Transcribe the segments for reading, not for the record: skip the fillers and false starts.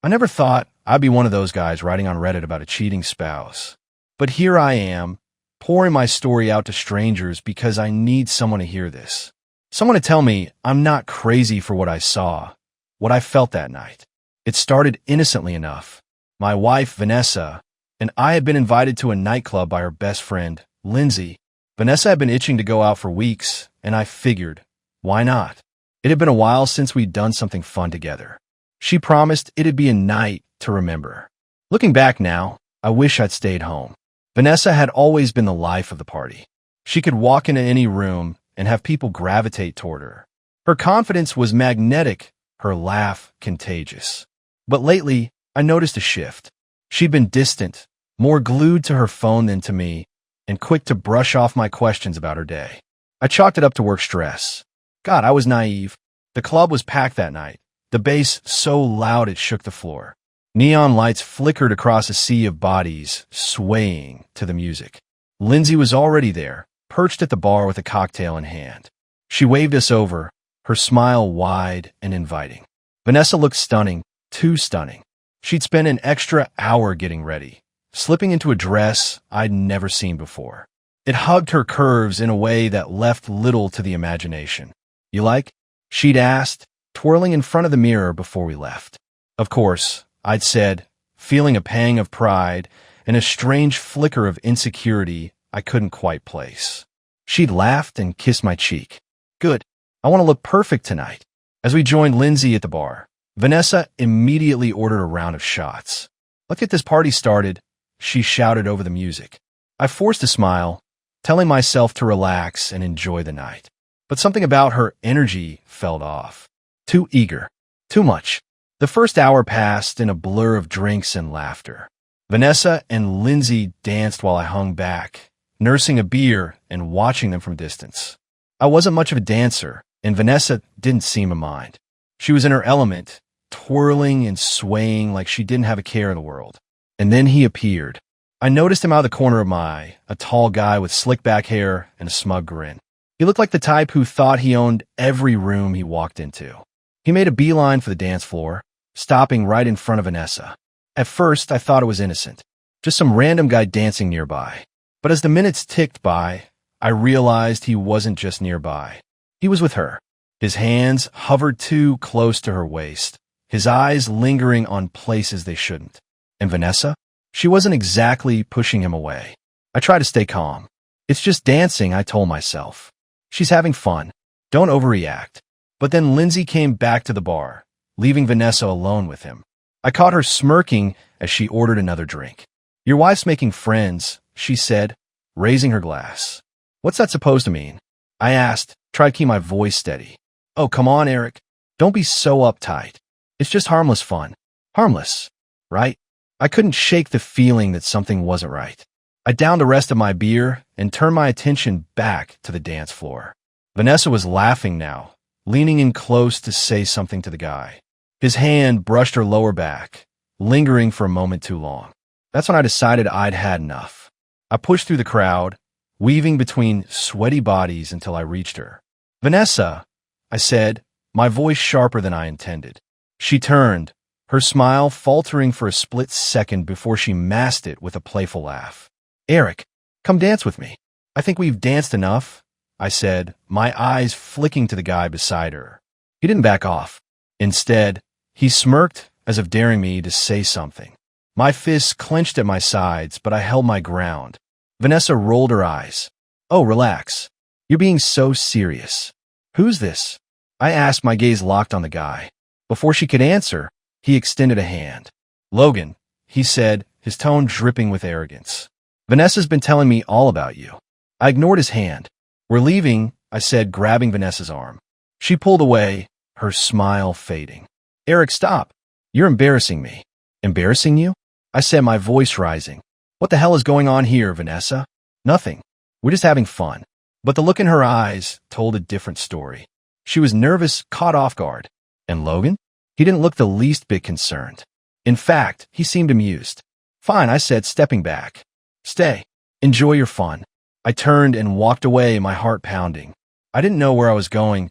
I never thought I'd be one of those guys writing on Reddit about a cheating spouse. But here I am, pouring my story out to strangers because I need someone to hear this. Someone to tell me I'm not crazy for what I saw, what I felt that night. It started innocently enough. My wife, Vanessa, and I had been invited to a nightclub by her best friend, Lindsay. Vanessa had been itching to go out for weeks, and I figured, why not? It had been a while since we'd done something fun together. She promised it'd be a night to remember. Looking back now, I wish I'd stayed home. Vanessa had always been the life of the party. She could walk into any room and have people gravitate toward her. Her confidence was magnetic, her laugh contagious. But lately, I noticed a shift. She'd been distant, more glued to her phone than to me, and quick to brush off my questions about her day. I chalked it up to work stress. God, I was naive. The club was packed that night, the bass so loud it shook the floor. Neon lights flickered across a sea of bodies, swaying to the music. Lindsay was already there, perched at the bar with a cocktail in hand. She waved us over, her smile wide and inviting. Vanessa looked stunning, too stunning. She'd spent an extra hour getting ready, slipping into a dress I'd never seen before. It hugged her curves in a way that left little to the imagination. "You like?" she'd asked, twirling in front of the mirror before we left. Of course, I'd said, feeling a pang of pride and a strange flicker of insecurity I couldn't quite place. She'd laughed and kissed my cheek. "Good. I want to look perfect tonight." As we joined Lindsay at the bar, Vanessa immediately ordered a round of shots. "Let's get this party started," she shouted over the music. I forced a smile, telling myself to relax and enjoy the night. But something about her energy felt off. Too eager. Too much. The first hour passed in a blur of drinks and laughter. Vanessa and Lindsay danced while I hung back, nursing a beer and watching them from distance. I wasn't much of a dancer, and Vanessa didn't seem to mind. She was in her element, twirling and swaying like she didn't have a care in the world. And then he appeared. I noticed him out of the corner of my eye, a tall guy with slick back hair and a smug grin. He looked like the type who thought he owned every room he walked into. He made a beeline for the dance floor, stopping right in front of Vanessa. At first, I thought it was innocent, just some random guy dancing nearby. But as the minutes ticked by, I realized he wasn't just nearby. He was with her. His hands hovered too close to her waist, his eyes lingering on places they shouldn't. And Vanessa? She wasn't exactly pushing him away. I tried to stay calm. "It's just dancing," I told myself. "She's having fun. Don't overreact." But then Lindsay came back to the bar, leaving Vanessa alone with him. I caught her smirking as she ordered another drink. "Your wife's making friends," she said, raising her glass. "What's that supposed to mean?" I asked, tried to keep my voice steady. "Oh, come on, Eric. Don't be so uptight. It's just harmless fun. Harmless, right?" I couldn't shake the feeling that something wasn't right. I downed the rest of my beer and turned my attention back to the dance floor. Vanessa was laughing now, leaning in close to say something to the guy. His hand brushed her lower back, lingering for a moment too long. That's when I decided I'd had enough. I pushed through the crowd, weaving between sweaty bodies until I reached her. "Vanessa," I said, my voice sharper than I intended. She turned, her smile faltering for a split second before she masked it with a playful laugh. "Eric, come dance with me. I think we've danced enough," I said, my eyes flicking to the guy beside her. He didn't back off. Instead, he smirked as if daring me to say something. My fists clenched at my sides, but I held my ground. Vanessa rolled her eyes. "Oh, relax. You're being so serious." "Who's this?" I asked, my gaze locked on the guy. Before she could answer, he extended a hand. "Logan," he said, his tone dripping with arrogance. "Vanessa's been telling me all about you." I ignored his hand. "We're leaving," I said, grabbing Vanessa's arm. She pulled away, her smile fading. "Eric, stop. You're embarrassing me." "Embarrassing you?" I said, my voice rising. "What the hell is going on here, Vanessa?" "Nothing. We're just having fun." But the look in her eyes told a different story. She was nervous, caught off guard. "And Logan?" He didn't look the least bit concerned. In fact, he seemed amused. "Fine," I said, stepping back. "Stay. Enjoy your fun." I turned and walked away, my heart pounding. I didn't know where I was going,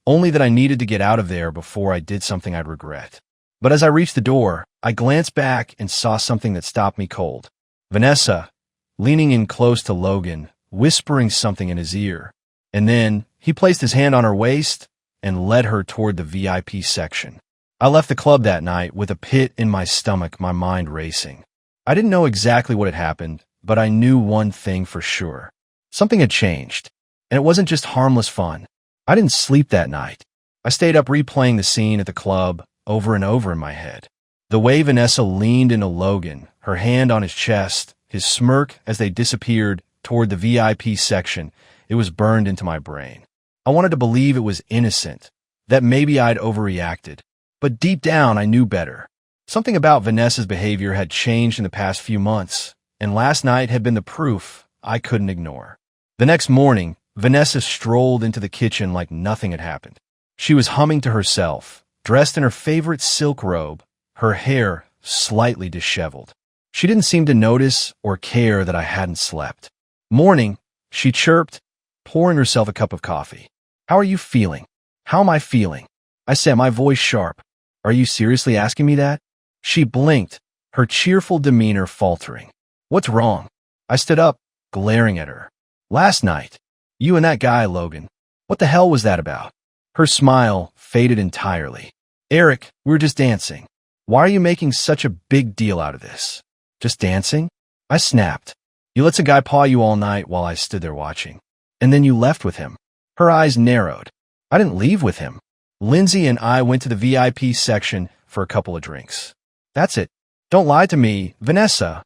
only that I needed to get out of there before I did something I'd regret. But as I reached the door, I glanced back and saw something that stopped me cold. Vanessa, leaning in close to Logan, whispering something in his ear. And then he placed his hand on her waist and led her toward the VIP section. I left the club that night with a pit in my stomach, my mind racing. I didn't know exactly what had happened, but I knew one thing for sure. Something had changed, and it wasn't just harmless fun. I didn't sleep that night. I stayed up replaying the scene at the club over and over in my head. The way Vanessa leaned into Logan, her hand on his chest, his smirk as they disappeared toward the VIP section, it was burned into my brain. I wanted to believe it was innocent, that maybe I'd overreacted. But deep down, I knew better. Something about Vanessa's behavior had changed in the past few months, and last night had been the proof I couldn't ignore. The next morning, Vanessa strolled into the kitchen like nothing had happened. She was humming to herself, dressed in her favorite silk robe, her hair slightly disheveled. She didn't seem to notice or care that I hadn't slept. Morning, she chirped, pouring herself a cup of coffee. "How are you feeling?" "How am I feeling?" I said, my voice sharp. "Are you seriously asking me that?" She blinked, her cheerful demeanor faltering. "What's wrong?" I stood up, glaring at her. "Last night, you and that guy, Logan. What the hell was that about?" Her smile faded entirely. "Eric, we were just dancing. Why are you making such a big deal out of this?" "Just dancing?" I snapped. "You let some guy paw you all night while I stood there watching. And then you left with him." Her eyes narrowed. "I didn't leave with him. Lindsay and I went to the VIP section for a couple of drinks. That's it. Don't lie to me, Vanessa,"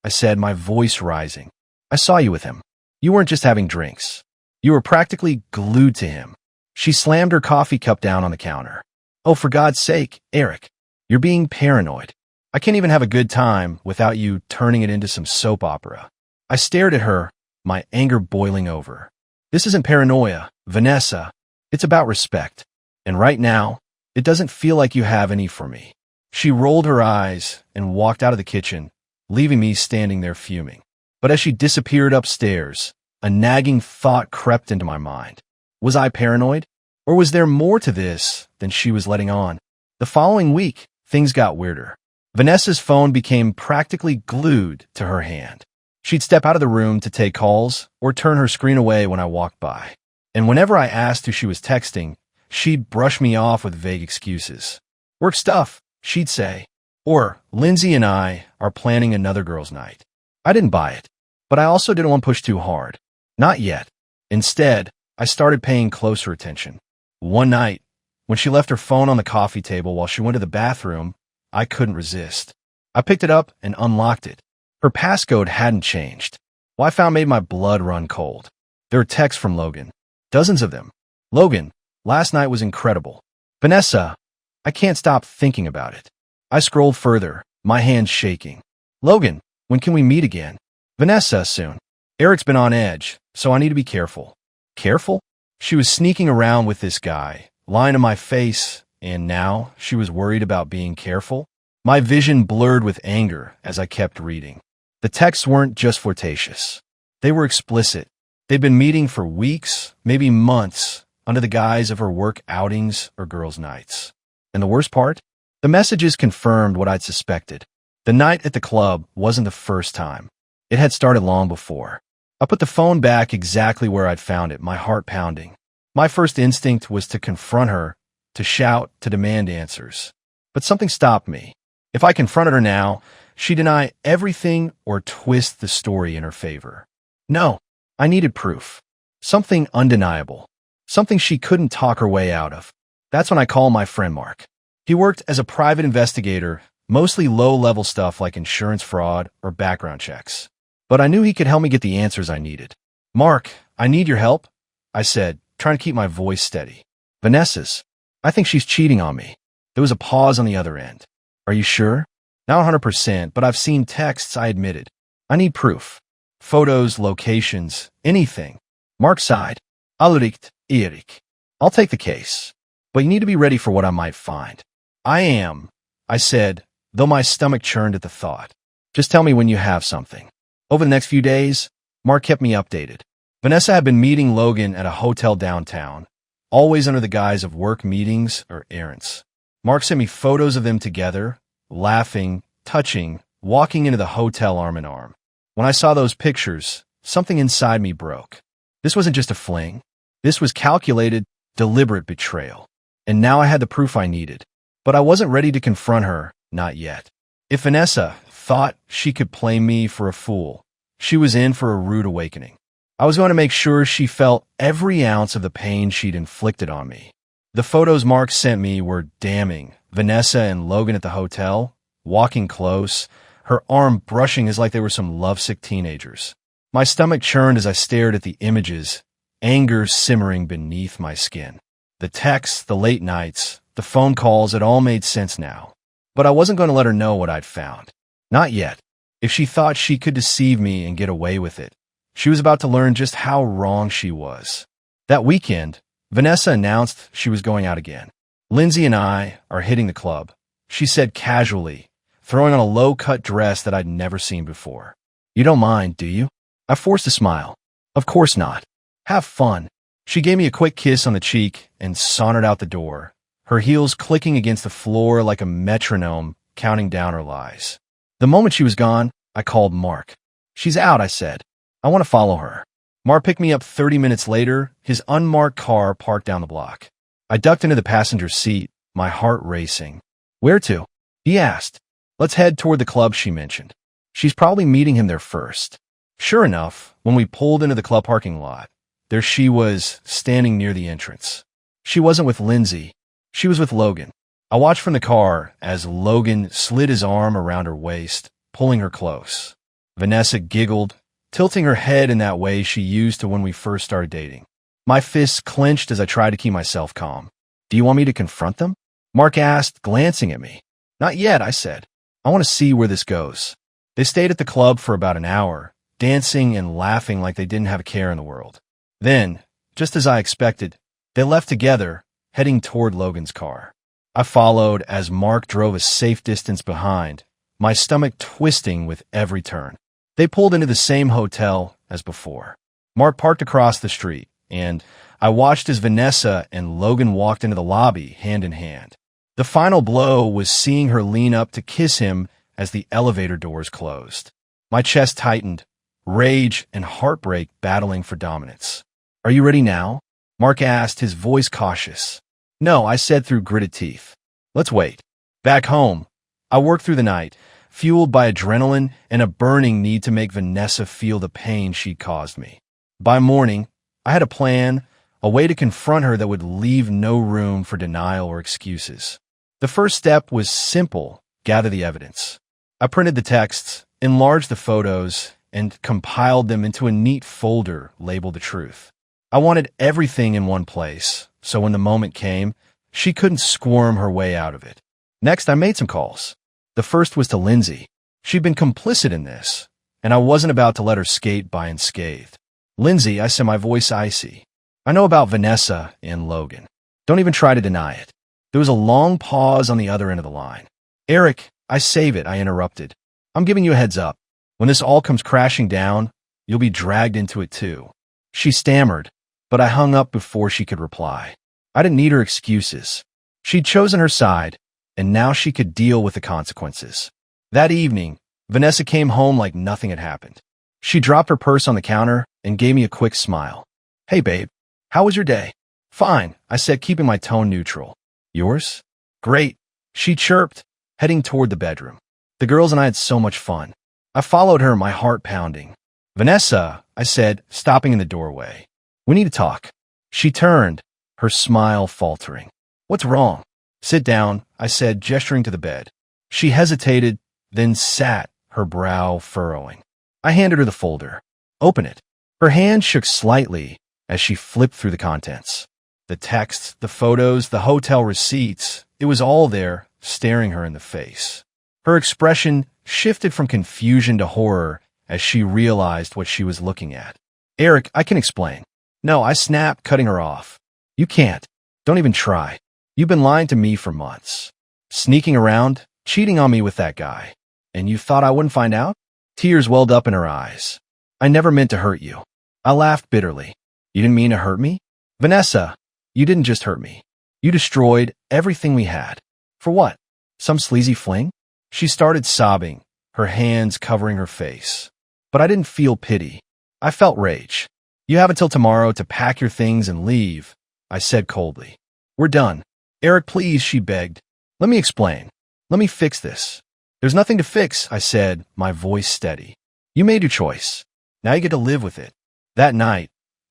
I said, my voice rising. "I saw you with him. You weren't just having drinks. You were practically glued to him." She slammed her coffee cup down on the counter. "Oh, for God's sake, Eric, you're being paranoid. I can't even have a good time without you turning it into some soap opera." I stared at her, my anger boiling over. "This isn't paranoia, Vanessa. It's about respect. And right now, it doesn't feel like you have any for me." She rolled her eyes and walked out of the kitchen, leaving me standing there fuming. But as she disappeared upstairs, a nagging thought crept into my mind. Was I paranoid? Or was there more to this than she was letting on? The following week, things got weirder. Vanessa's phone became practically glued to her hand. She'd step out of the room to take calls or turn her screen away when I walked by. And whenever I asked who she was texting, she'd brush me off with vague excuses. "Work stuff," she'd say. Or, "Lindsay and I are planning another girls' night." I didn't buy it, but I also didn't want to push too hard. Not yet. Instead, I started paying closer attention. One night, when she left her phone on the coffee table while she went to the bathroom, I couldn't resist. I picked it up and unlocked it. Her passcode hadn't changed. What I found made my blood run cold. There were texts from Logan. Dozens of them. "Logan, last night was incredible. Vanessa, I can't stop thinking about it." I scrolled further, my hands shaking. "Logan, when can we meet again?" "Vanessa, soon. Eric's been on edge, so I need to be careful." Careful? She was sneaking around with this guy, lying to my face, and now she was worried about being careful? My vision blurred with anger as I kept reading. The texts weren't just flirtatious. They were explicit. They'd been meeting for weeks, maybe months, under the guise of her work outings or girls' nights. And the worst part? The messages confirmed what I'd suspected. The night at the club wasn't the first time. It had started long before. I put the phone back exactly where I'd found it, my heart pounding. My first instinct was to confront her, to shout, to demand answers. But something stopped me. If I confronted her now, she'd deny everything or twist the story in her favor. No, I needed proof. Something undeniable. Something she couldn't talk her way out of. That's when I called my friend Mark. He worked as a private investigator, mostly low-level stuff like insurance fraud or background checks. But I knew he could help me get the answers I needed. "Mark, I need your help," I said, trying to keep my voice steady. "Vanessa's. I think she's cheating on me." There was a pause on the other end. "Are you sure?" "Not 100%, but I've seen texts," I admitted. "I need proof. Photos, locations, anything." Mark sighed. "Allricht, Erik. I'll take the case. But you need to be ready for what I might find." "I am," I said, though my stomach churned at the thought. "Just tell me when you have something." Over the next few days, Mark kept me updated. Vanessa had been meeting Logan at a hotel downtown, always under the guise of work meetings or errands. Mark sent me photos of them together, laughing, touching, walking into the hotel arm in arm. When I saw those pictures, something inside me broke. This wasn't just a fling. This was calculated, deliberate betrayal. And now I had the proof I needed. But I wasn't ready to confront her, not yet. If Vanessa thought she could play me for a fool, she was in for a rude awakening. I was going to make sure she felt every ounce of the pain she'd inflicted on me. The photos Mark sent me were damning. Vanessa and Logan at the hotel, walking close, her arm brushing as like they were some lovesick teenagers. My stomach churned as I stared at the images, anger simmering beneath my skin. The texts, the late nights, the phone calls, it all made sense now. But I wasn't going to let her know what I'd found. Not yet. If she thought she could deceive me and get away with it, she was about to learn just how wrong she was. That weekend, Vanessa announced she was going out again. Lindsay and I are hitting the club, she said casually, throwing on a low-cut dress that I'd never seen before. You don't mind, do you? I forced a smile. Of course not. Have fun. She gave me a quick kiss on the cheek and sauntered out the door, her heels clicking against the floor like a metronome, counting down her lies. The moment she was gone, I called Mark. She's out, I said. I want to follow her. Mark picked me up 30 minutes later, his unmarked car parked down the block. I ducked into the passenger seat, my heart racing. Where to? He asked. Let's head toward the club, she mentioned. She's probably meeting him there first. Sure enough, when we pulled into the club parking lot, there she was, standing near the entrance. She wasn't with Lindsay. She was with Logan. I watched from the car as Logan slid his arm around her waist, pulling her close. Vanessa giggled, tilting her head in that way she used to when we first started dating. My fists clenched as I tried to keep myself calm. Do you want me to confront them? Mark asked, glancing at me. Not yet, I said. I want to see where this goes. They stayed at the club for about an hour, dancing and laughing like they didn't have a care in the world. Then, just as I expected, they left together, heading toward Logan's car. I followed as Mark drove a safe distance behind, my stomach twisting with every turn. They pulled into the same hotel as before. Mark parked across the street, and I watched as Vanessa and Logan walked into the lobby, hand in hand. The final blow was seeing her lean up to kiss him as the elevator doors closed. My chest tightened, rage and heartbreak battling for dominance. Are you ready now? Mark asked, his voice cautious. No, I said through gritted teeth. Let's wait. Back home, I worked through the night, fueled by adrenaline and a burning need to make Vanessa feel the pain she'd caused me. By morning, I had a plan, a way to confront her that would leave no room for denial or excuses. The first step was simple: gather the evidence. I printed the texts, enlarged the photos, and compiled them into a neat folder labeled The Truth. I wanted everything in one place, so when the moment came, she couldn't squirm her way out of it. Next, I made some calls. The first was to Lindsay. She'd been complicit in this, and I wasn't about to let her skate by unscathed. Lindsay, I said, my voice icy. I know about Vanessa and Logan. Don't even try to deny it. There was a long pause on the other end of the line. Eric, save it, I interrupted. I'm giving you a heads up. When this all comes crashing down, you'll be dragged into it too. She stammered, but I hung up before she could reply. I didn't need her excuses. She'd chosen her side, and now she could deal with the consequences. That evening, Vanessa came home like nothing had happened. She dropped her purse on the counter and gave me a quick smile. Hey, babe, how was your day? Fine, I said, keeping my tone neutral. Yours? Great, she chirped, heading toward the bedroom. The girls and I had so much fun. I followed her, my heart pounding. Vanessa, I said, stopping in the doorway. We need to talk. She turned, her smile faltering. What's wrong? Sit down, I said, gesturing to the bed. She hesitated, then sat, her brow furrowing. I handed her the folder. Open it. Her hand shook slightly as she flipped through the contents. The texts, the photos, the hotel receipts, it was all there, staring her in the face. Her expression shifted from confusion to horror as she realized what she was looking at. Eric, I can explain. No, I snapped, cutting her off. You can't. Don't even try. You've been lying to me for months. Sneaking around, cheating on me with that guy. And you thought I wouldn't find out? Tears welled up in her eyes. I never meant to hurt you. I laughed bitterly. You didn't mean to hurt me? Vanessa, you didn't just hurt me. You destroyed everything we had. For what? Some sleazy fling? She started sobbing, her hands covering her face. But I didn't feel pity. I felt rage. You have until tomorrow to pack your things and leave, I said coldly. We're done. Eric, please, she begged. Let me explain. Let me fix this. There's nothing to fix, I said, my voice steady. You made your choice. Now you get to live with it. That night,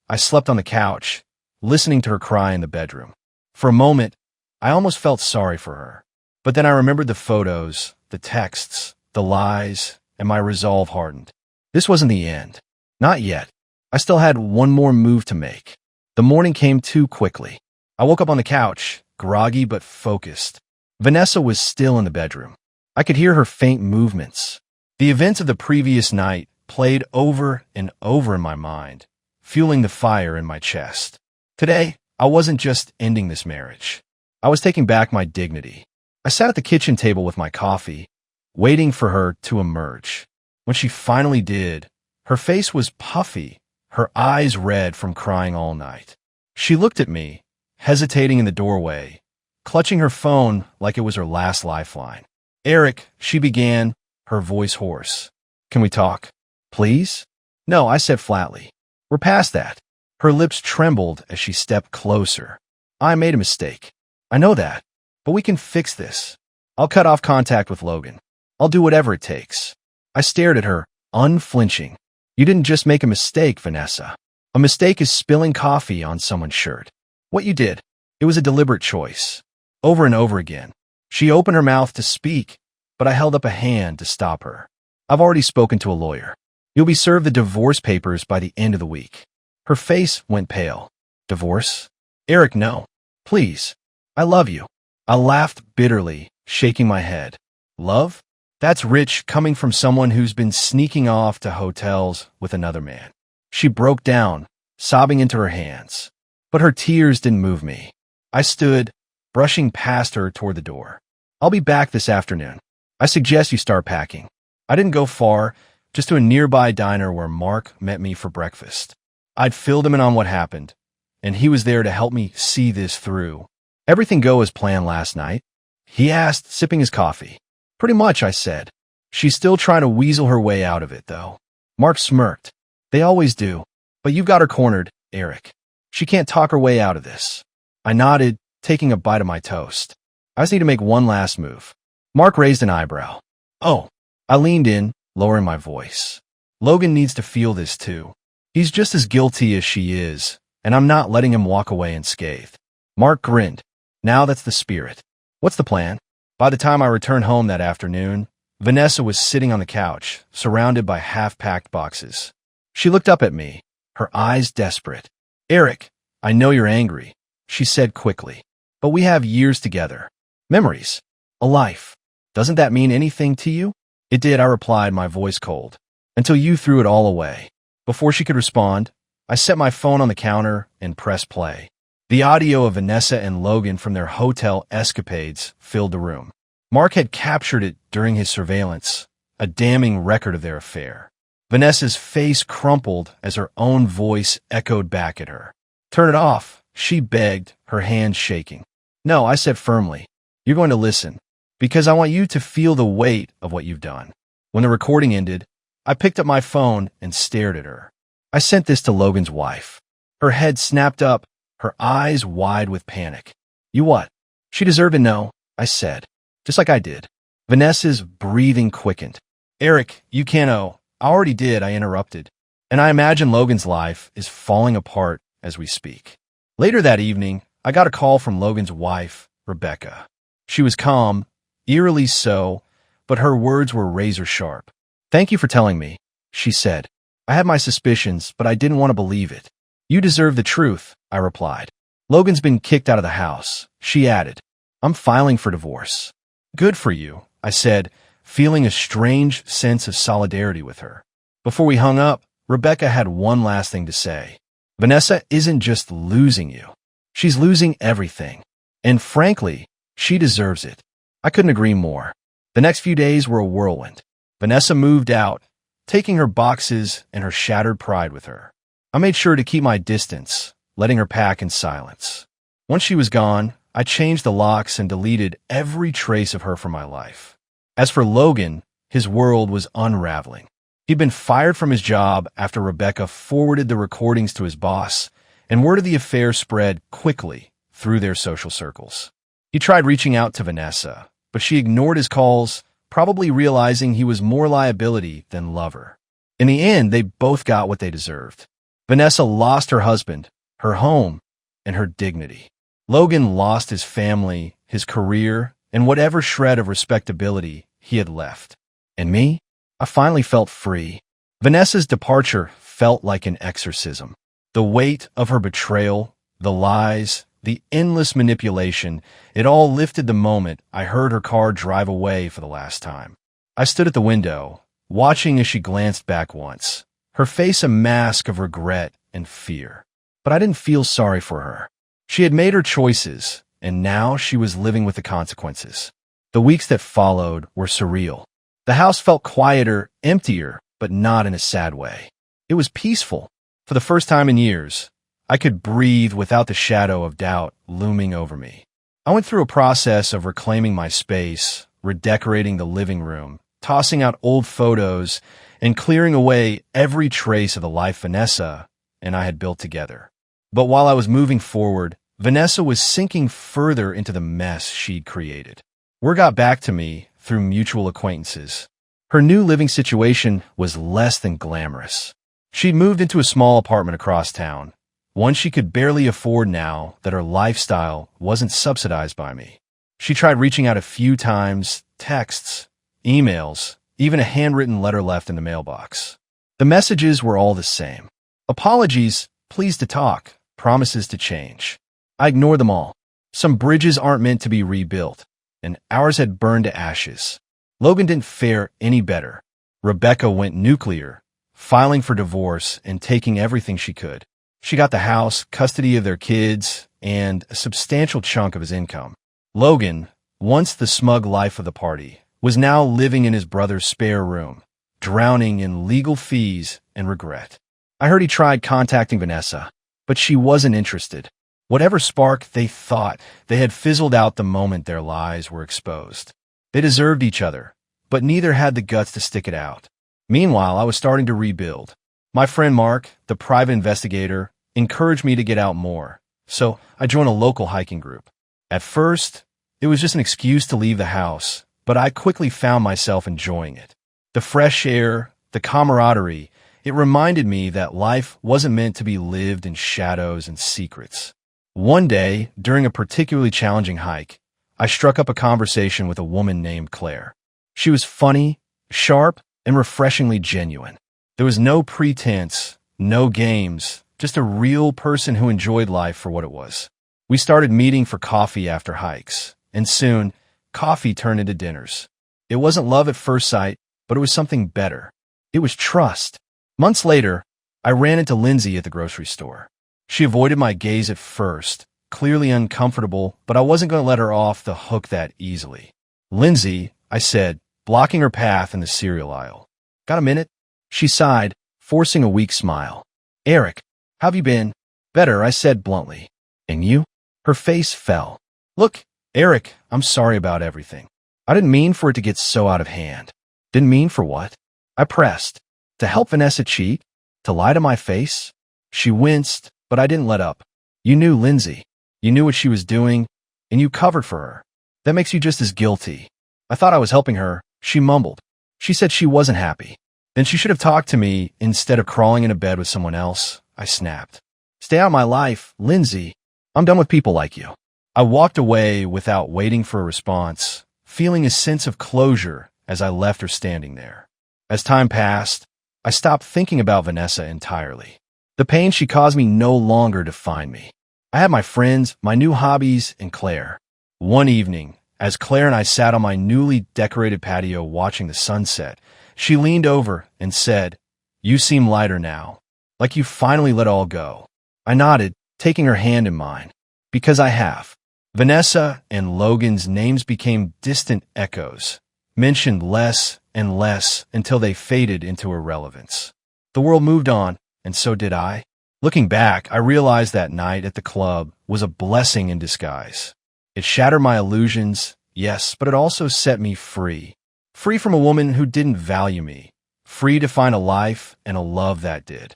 I slept on the couch, listening to her cry in the bedroom. For a moment, I almost felt sorry for her. But then I remembered the photos, the texts, the lies, and my resolve hardened. This wasn't the end. Not yet. I still had one more move to make. The morning came too quickly. I woke up on the couch, groggy but focused. Vanessa was still in the bedroom. I could hear her faint movements. The events of the previous night played over and over in my mind, fueling the fire in my chest. Today, I wasn't just ending this marriage. I was taking back my dignity. I sat at the kitchen table with my coffee, waiting for her to emerge. When she finally did, her face was puffy, her eyes red from crying all night. She looked at me, hesitating in the doorway, clutching her phone like it was her last lifeline. Eric, she began, her voice hoarse. Can we talk? Please? No, I said flatly. We're past that. Her lips trembled as she stepped closer. I made a mistake. I know that. But we can fix this. I'll cut off contact with Logan. I'll do whatever it takes. I stared at her, unflinching. You didn't just make a mistake, Vanessa. A mistake is spilling coffee on someone's shirt. What you did, it was a deliberate choice. Over and over again. She opened her mouth to speak, but I held up a hand to stop her. I've already spoken to a lawyer. You'll be served the divorce papers by the end of the week. Her face went pale. Divorce? Eric, no. Please. I love you. I laughed bitterly, shaking my head. Love? That's rich coming from someone who's been sneaking off to hotels with another man. She broke down, sobbing into her hands. But her tears didn't move me. I stood, brushing past her toward the door. I'll be back this afternoon. I suggest you start packing. I didn't go far, just to a nearby diner where Mark met me for breakfast. I'd filled him in on what happened, and he was there to help me see this through. Everything go as planned last night? He asked, sipping his coffee. Pretty much, I said. She's still trying to weasel her way out of it, though. Mark smirked. They always do. But you've got her cornered, Eric. She can't talk her way out of this. I nodded, taking a bite of my toast. I just need to make one last move. Mark raised an eyebrow. Oh. I leaned in, lowering my voice. Logan needs to feel this too. He's just as guilty as she is, and I'm not letting him walk away unscathed. Mark grinned. Now that's the spirit. What's the plan? By the time I returned home that afternoon, Vanessa was sitting on the couch, surrounded by half-packed boxes. She looked up at me, her eyes desperate. Eric, I know you're angry, she said quickly. But we have years together. Memories. A life. Doesn't that mean anything to you? It did, I replied, my voice cold. Until you threw it all away. Before she could respond, I set my phone on the counter and pressed play. The audio of Vanessa and Logan from their hotel escapades filled the room. Mark had captured it during his surveillance, a damning record of their affair. Vanessa's face crumpled as her own voice echoed back at her. Turn it off, she begged, her hands shaking. No, I said firmly. You're going to listen, because I want you to feel the weight of what you've done. When the recording ended, I picked up my phone and stared at her. I sent this to Logan's wife. Her head snapped up, her eyes wide with panic. You what? She deserved to know, I said, just like I did. Vanessa's breathing quickened. Eric, you can't know. I already did, I interrupted. And I imagine Logan's life is falling apart as we speak. Later that evening, I got a call from Logan's wife, Rebecca. She was calm, eerily so, but her words were razor sharp. Thank you for telling me, she said. I had my suspicions, but I didn't want to believe it. You deserve the truth, I replied. Logan's been kicked out of the house, she added. I'm filing for divorce. Good for you, I said, feeling a strange sense of solidarity with her. Before we hung up, Rebecca had one last thing to say. Vanessa isn't just losing you. She's losing everything. And frankly, she deserves it. I couldn't agree more. The next few days were a whirlwind. Vanessa moved out, taking her boxes and her shattered pride with her. I made sure to keep my distance, letting her pack in silence. Once she was gone, I changed the locks and deleted every trace of her from my life. As for Logan, his world was unraveling. He'd been fired from his job after Rebecca forwarded the recordings to his boss, and word of the affair spread quickly through their social circles. He tried reaching out to Vanessa, but she ignored his calls, probably realizing he was more liability than lover. In the end, they both got what they deserved. Vanessa lost her husband, her home, and her dignity. Logan lost his family, his career, and whatever shred of respectability he had left. And me? I finally felt free. Vanessa's departure felt like an exorcism. The weight of her betrayal, the lies, the endless manipulation, it all lifted the moment I heard her car drive away for the last time. I stood at the window, watching as she glanced back once, her face a mask of regret and fear. But I didn't feel sorry for her. She had made her choices, and now she was living with the consequences. The weeks that followed were surreal. The house felt quieter, emptier, but not in a sad way. It was peaceful. For the first time in years, I could breathe without the shadow of doubt looming over me. I went through a process of reclaiming my space, redecorating the living room, tossing out old photos, and clearing away every trace of the life Vanessa and I had built together. But while I was moving forward, Vanessa was sinking further into the mess she'd created. Word got back to me through mutual acquaintances. Her new living situation was less than glamorous. She'd moved into a small apartment across town, one she could barely afford now that her lifestyle wasn't subsidized by me. She tried reaching out a few times, texts, emails, even a handwritten letter left in the mailbox. The messages were all the same. Apologies, pleased to talk, promises to change. I ignored them all. Some bridges aren't meant to be rebuilt, and ours had burned to ashes. Logan didn't fare any better. Rebecca went nuclear, filing for divorce and taking everything she could. She got the house, custody of their kids, and a substantial chunk of his income. Logan, once the smug life of the party, was now living in his brother's spare room, drowning in legal fees and regret. I heard he tried contacting Vanessa, but she wasn't interested. Whatever spark they thought, they had fizzled out the moment their lies were exposed. They deserved each other, but neither had the guts to stick it out. Meanwhile, I was starting to rebuild. My friend Mark, the private investigator, encouraged me to get out more, so I joined a local hiking group. At first, it was just an excuse to leave the house, but I quickly found myself enjoying it. The fresh air, the camaraderie, it reminded me that life wasn't meant to be lived in shadows and secrets. One day, during a particularly challenging hike, I struck up a conversation with a woman named Claire. She was funny, sharp, and refreshingly genuine. There was no pretense, no games, just a real person who enjoyed life for what it was. We started meeting for coffee after hikes, and soon, coffee turned into dinners. It wasn't love at first sight, but it was something better. It was trust. Months later, I ran into Lindsay at the grocery store. She avoided my gaze at first, clearly uncomfortable, but I wasn't going to let her off the hook that easily. "Lindsay," I said, blocking her path in the cereal aisle. "Got a minute?" She sighed, forcing a weak smile. "Eric, how've you been?" "Better," I said bluntly. "And you?" Her face fell. "Look, Eric, I'm sorry about everything. I didn't mean for it to get so out of hand." "Didn't mean for what?" I pressed. "To help Vanessa cheat? To lie to my face?" She winced, but I didn't let up. "You knew Lindsay. You knew what she was doing, and you covered for her. That makes you just as guilty." "I thought I was helping her," she mumbled. She said she wasn't happy. "Then she should have talked to me instead of crawling into bed with someone else," I snapped. "Stay out of my life, Lindsay. I'm done with people like you." I walked away without waiting for a response, feeling a sense of closure as I left her standing there. As time passed, I stopped thinking about Vanessa entirely. The pain she caused me no longer defined me. I had my friends, my new hobbies, and Claire. One evening, as Claire and I sat on my newly decorated patio watching the sunset, she leaned over and said, "You seem lighter now, like you finally let all go." I nodded, taking her hand in mine. Because I have. Vanessa and Logan's names became distant echoes, mentioned less and less until they faded into irrelevance. The world moved on, and so did I. Looking back, I realized that night at the club was a blessing in disguise. It shattered my illusions, yes, but it also set me free. Free from a woman who didn't value me. Free to find a life and a love that did.